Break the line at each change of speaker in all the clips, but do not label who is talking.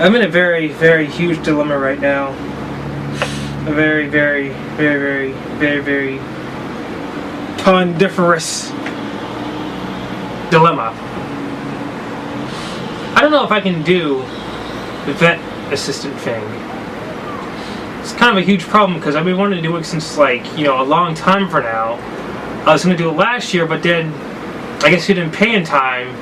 I'm in a very, very huge dilemma right now. A very, very, very, very, very, very pondiferous dilemma. I don't know if I can do the vet assistant thing. It's kind of a huge problem because I've been wanting to do it since, like, you know, a long time for now. I was going to do it last year, but then I guess you didn't pay in time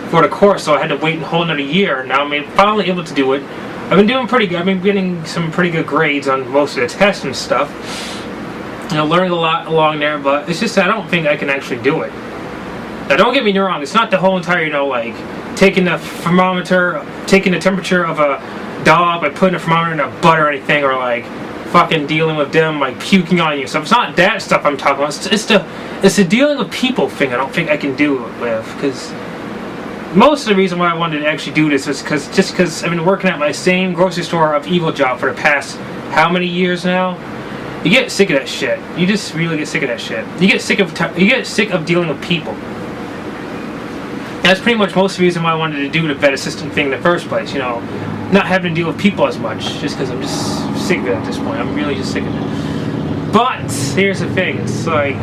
for the course, so I had to wait a whole another year. Now I'm finally able to do it. I've been doing pretty good. I've been getting some pretty good grades on most of the tests and stuff. You know, learning a lot along there, but it's just that I don't think I can actually do it. Now, don't get me wrong. It's not the whole entire, you know, like taking the thermometer, taking the temperature of a dog by putting a thermometer in a butt or anything, or like fucking dealing with them like puking on you. So it's not that stuff I'm talking about. It's the dealing with people thing. I don't think I can do it with, because most of the reason why I wanted to actually do this is because I've been working at my same grocery store of evil job for the past how many years now? You get sick of that shit. You just really get sick of that shit. You get sick of dealing with people. That's pretty much most of the reason why I wanted to do the vet assistant thing in the first place. You know, not having to deal with people as much, just because I'm just sick of it at this point. I'm really just sick of it. But here's the thing. It's like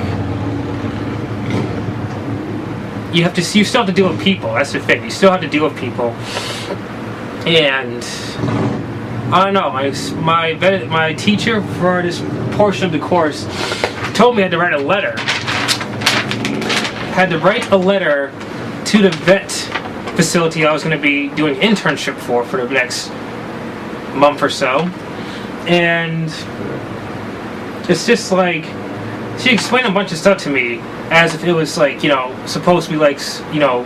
you still have to deal with people. That's the thing. You still have to deal with people. And I don't know. My teacher for this portion of the course told me I had to write a letter. To the vet facility I was going to be doing internship for the next month or so. And it's just like, she explained a bunch of stuff to me as if it was like, you know, supposed to be like, you know,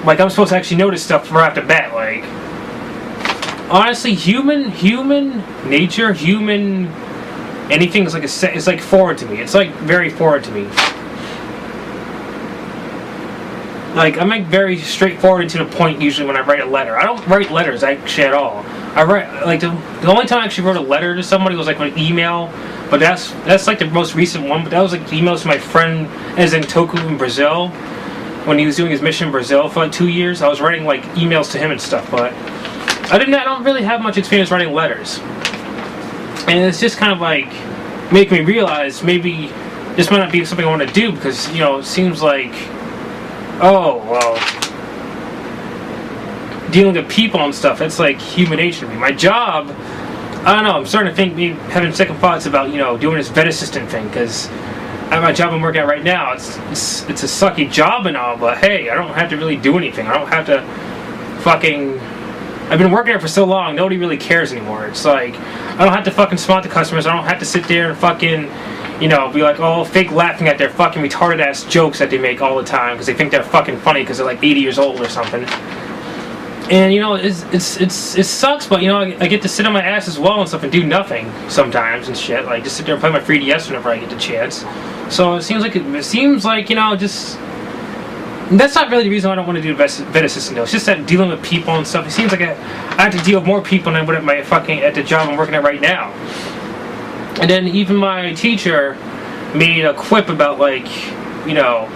like I'm supposed to actually know this stuff right off the bat. Like, honestly, human nature, anything is like it's like foreign to me. It's like very foreign to me. Like, I'm like very straightforward and to the point usually when I write a letter. I don't write letters actually at all. I write, like, the only time I actually wrote a letter to somebody was like an email, but that's like the most recent one. But that was like emails to my friend Toku in Brazil when he was doing his mission in Brazil for like 2 years. I was writing like emails to him and stuff, but I don't really have much experience writing letters. And it's just kind of like making me realize maybe this might not be something I want to do, because, you know, it seems like, oh, well, dealing with people and stuff, it's like human nature to me. My job, I don't know, I'm starting to think, having second thoughts about, you know, doing this vet assistant thing, because at my job I'm working at right now, it's a sucky job and all, but hey, I don't have to really do anything. I don't have to fucking, I've been working there for so long, nobody really cares anymore. It's like, I don't have to fucking smile at the customers, I don't have to sit there and fucking, you know, be like, oh, fake laughing at their fucking retarded ass jokes that they make all the time because they think they're fucking funny because they're like 80 years old or something. And, you know, it sucks, but, you know, I get to sit on my ass as well and stuff and do nothing sometimes and shit. Like, just sit there and play my 3DS whenever I get the chance. So it seems like, you know, just, that's not really the reason why I don't want to do vet assistant though. It's just that dealing with people and stuff. It seems like I have to deal with more people than I would at the job I'm working at right now. And then even my teacher made a quip about, like, you know,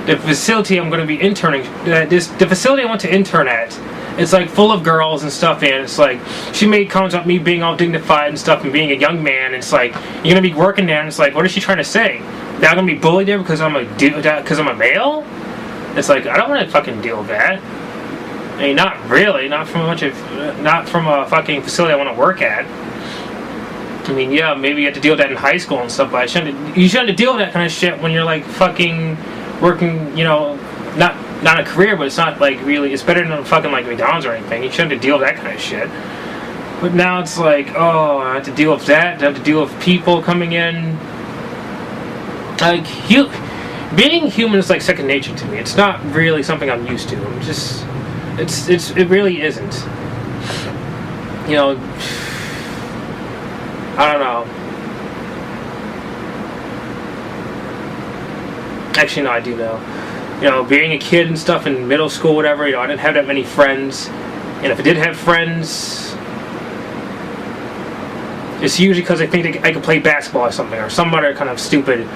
the facility I'm going to be interning, the facility I want to intern at, it's like full of girls and stuff, and it's like, she made comments about me being all dignified and stuff and being a young man, and it's like, you're going to be working there, and it's like, what is she trying to say? That I'm going to be bullied there because I'm a male? It's like, I don't want to fucking deal with that. I mean, not really, not from a fucking facility I want to work at. I mean, yeah, maybe you have to deal with that in high school and stuff, but you shouldn't have to deal with that kind of shit when you're like fucking working, you know, not a career, but it's not like really, it's better than fucking like McDonald's or anything. You shouldn't have to deal with that kind of shit. But now it's like, oh, I have to deal with that, I have to deal with people coming in. Like, being human is like second nature to me. It's not really something I'm used to. I'm just, it really isn't. You know, I don't know. Actually, no, I do know. You know, being a kid and stuff in middle school, whatever, you know, I didn't have that many friends. And if I did have friends, it's usually because I think I could play basketball or something, or some other kind of stupid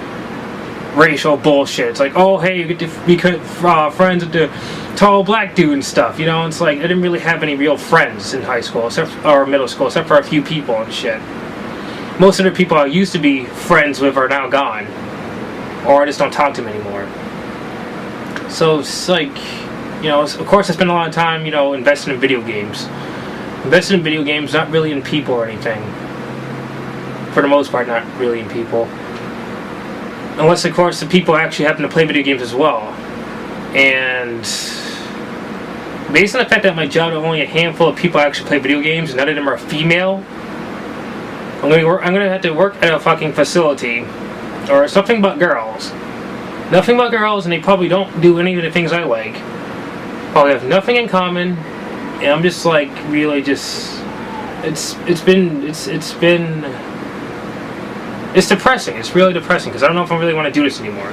racial bullshit. It's like, oh hey, you get to be friends with the tall black dude and stuff. You know, it's like I didn't really have any real friends in high school or middle school, except for a few people and shit. Most of the people I used to be friends with are now gone, or I just don't talk to them anymore. So it's like, you know, of course I spend a lot of time, you know, investing in video games. Investing in video games, not really in people or anything. For the most part, not really in people. Unless, of course, the people actually happen to play video games as well. And based on the fact that my job, only a handful of people actually play video games, and none of them are female, I'm gonna have to work at a fucking facility, or something but girls. Nothing but girls, and they probably don't do any of the things I like. Probably have nothing in common, and I'm just like really just. It's depressing. It's really depressing because I don't know if I really want to do this anymore.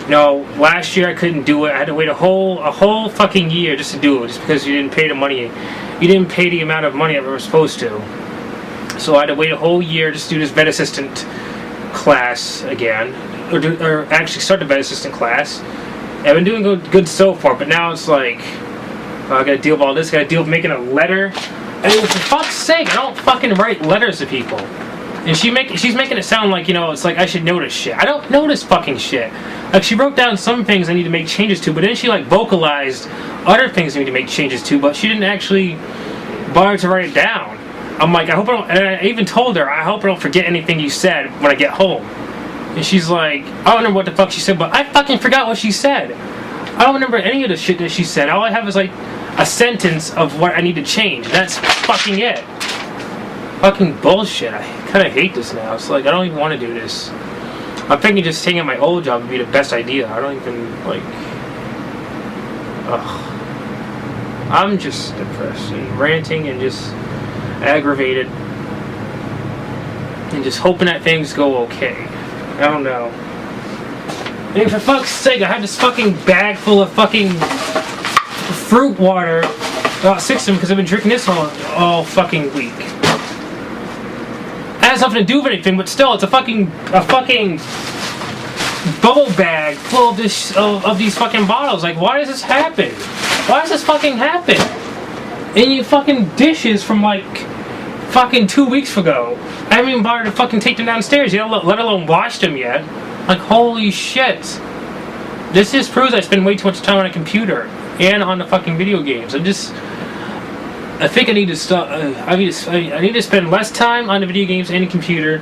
You know, last year I couldn't do it. I had to wait a whole fucking year just to do it, just because you didn't pay the money. You didn't pay the amount of money I was supposed to. So I had to wait a whole year just to do this vet assistant class again, or actually start the vet assistant class. I've been doing good so far, but now it's like I gotta deal with all this. I gotta deal with making a letter. And for fuck's sake, I don't fucking write letters to people. And she's making it sound like, you know, it's like I should know this shit. I don't know this fucking shit. Like, she wrote down some things I need to make changes to, but then she like vocalized other things I need to make changes to, but she didn't actually bother to write it down. I'm like, I hope I don't, and I even told her, I hope I don't forget anything you said when I get home. And she's like, I don't know what the fuck she said, but I fucking forgot what she said. I don't remember any of the shit that she said. All I have is like a sentence of what I need to change. That's fucking it. Fucking bullshit. I kind of hate this now. It's like, I don't even want to do this. I'm thinking just taking my old job would be the best idea. I don't even, like... Ugh. I'm just depressed and ranting and just aggravated. And just hoping that things go okay. I don't know. And for fuck's sake, I have this fucking bag full of fucking fruit water. About 6 of them because I've been drinking this all fucking week. It has nothing to do with anything, but still, it's a fucking bubble bag full of these fucking bottles. Like, why does this happen? Why does this fucking happen? And you fucking dishes from like fucking 2 weeks ago. I haven't even bothered to fucking take them downstairs, you know, let alone wash them yet. Like, holy shit. This just proves I spend way too much time on a computer and on the fucking video games. I think I need to stop. I need to spend less time on the video games and the computer,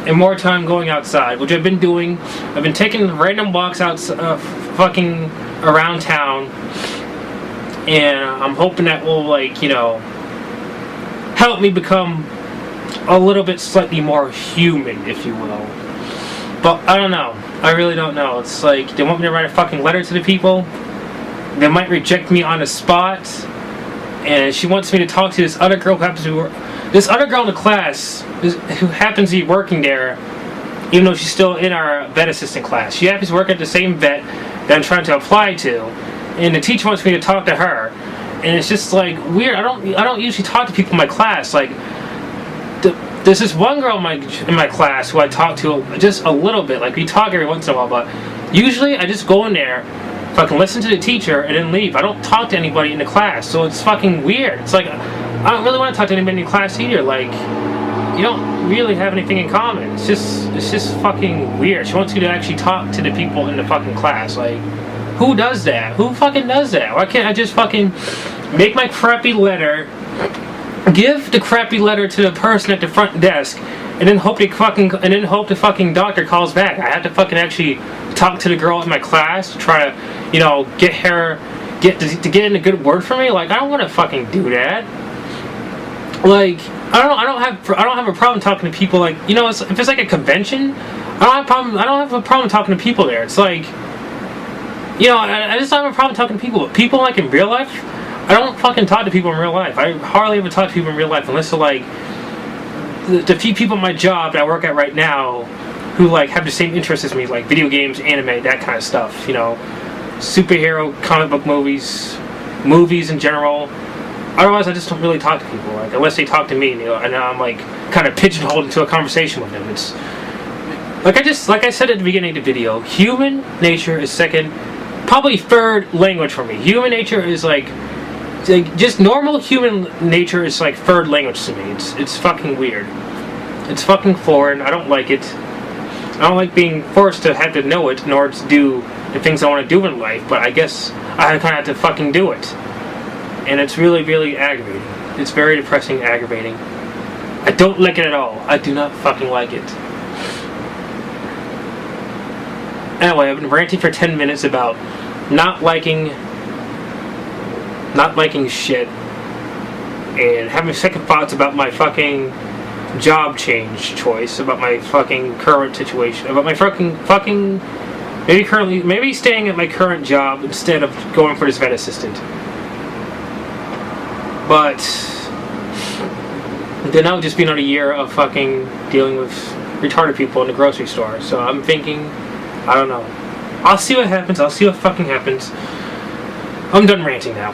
and more time going outside, which I've been doing. I've been taking random walks out, fucking around town, and I'm hoping that will, like, you know, help me become a little bit slightly more human, if you will. But I don't know. I really don't know. It's like they want me to write a fucking letter to the people. They might reject me on the spot. And she wants me to talk to this other girl who happens to be this other girl in the class who happens to be working there, even though she's still in our vet assistant class. She happens to work at the same vet that I'm trying to apply to, and the teacher wants me to talk to her. And it's just like weird. I don't usually talk to people in my class. Like, there's this one girl in my class who I talk to just a little bit. Like, we talk every once in a while, but usually I just go in there, fucking listen to the teacher, and then leave. I don't talk to anybody in the class, so it's fucking weird. It's like, I don't really want to talk to anybody in class either. Like, you don't really have anything in common. It's just fucking weird. She wants you to actually talk to the people in the fucking class. Like, who does that? Who fucking does that? Why can't I just fucking make my crappy letter, give the crappy letter to the person at the front desk, and then hope the fucking doctor calls back? I have to fucking actually talk to the girl in my class to try to, you know, get in a good word for me. Like, I don't want to fucking do that. Like, I don't have a problem talking to people. Like, you know, if it's like a convention, I don't have a problem talking to people there. It's like, you know, I just don't have a problem talking to people. But people, like, in real life, I don't fucking talk to people in real life. I hardly ever talk to people in real life unless they're like the few people at my job that I work at right now who, like, have the same interests as me, like video games, anime, that kind of stuff, you know, superhero, comic book movies in general. Otherwise, I just don't really talk to people, like, unless they talk to me, you know, and I'm, like, kind of pigeonholed into a conversation with them. Like I said at the beginning of the video, human nature is second, probably third language for me. Human nature is like just normal human nature is like third language to me. It's fucking weird. It's fucking foreign. I don't like it. I don't like being forced to have to know it in order to do the things I want to do in life, but I guess I kind of have to fucking do it. And it's really, really aggravating. It's very depressing, aggravating. I don't like it at all. I do not fucking like it. Anyway, I've been ranting for 10 minutes about not liking shit and having second thoughts about my fucking job change choice, about my fucking current situation, about my fucking maybe staying at my current job instead of going for this vet assistant. But then I'll just be another year of fucking dealing with retarded people in the grocery store. So I'm thinking, I don't know. I'll see what happens. I'll see what fucking happens. I'm done ranting now.